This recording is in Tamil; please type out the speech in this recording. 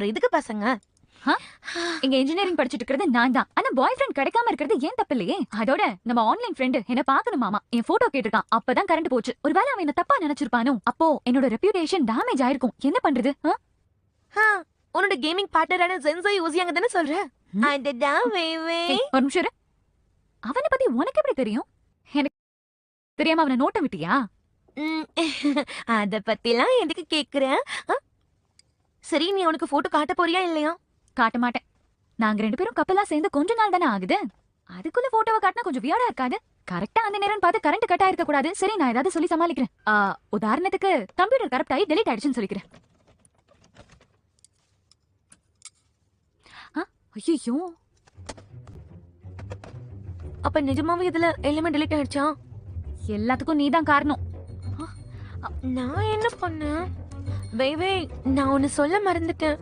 அப்புறம் எதுக்கு பசங்க? இங்க இன்ஜினியரிங் படிச்சிட்டு இருக்கிறது நான் தான். ஆனா பாய் ஃப்ரெண்ட் கிடைக்காம இருக்கிறது ஏன் தப்பு இல்லையே. அதோட நம்ம ஆன்லைன் ஃப்ரெண்ட் என்ன பாக்கணுமாமா, என் போட்டோ கேட்டிருக்கான். அப்பதான் கரண்ட் போச்சு. ஒருவேளை அவன் என்ன தப்பா நினைச்சிருப்பானோ. அப்போ என்னோட ரெப்யூட்டேஷன் டேமேஜ் ஆயிருக்கும். என்ன பண்றது? உன்னோட கேமிங் பார்ட்னரான ஜென்சோ யூசியாங்க தானே சொல்ற? அடடா வேவே. ஒரு நிமிஷம் இரு. அவனை பத்தி உனக்கு எப்படி தெரியும்? எனக்கு தெரியாம அவனை நோட்டம் விட்டியா? அத பத்திலாம் எதுக்கு கேக்குற? சரி, நீ உனக்கு போட்டோ காட்ட போறியா இல்லையா? காட்ட மாட்டேன். நாங்க 2 பேரும் கப்பலா சேர்ந்து கொஞ்ச நாள் தானே ஆகுது. அதுக்குள்ள போட்டோவை காட்டினா கொஞ்சம் வியர்டா இருக்காது? கரெக்டா அந்த நேரம் பார்த்து கரண்ட் கட் ஆயிருக்க கூடாது. சரி, நான் ஏதாவது சொல்லி சமாளிக்கிறேன். உதாரணத்துக்கு கம்ப்யூட்டர் கரப்ட் ஆகி டெலீட் ஆயிடுச்சுன்னு சொல்லிக்கிறேன். ஐயோ, அப்ப நிஜமாவே இதுல எல்லாமே டெலீட் ஆயிடுச்சா? எல்லாத்துக்கும் நீதான் காரணம். நான் என்ன பண்ணேன்? வேவே, நான் ஒன்னு சொல்ல மறந்துட்டேன்.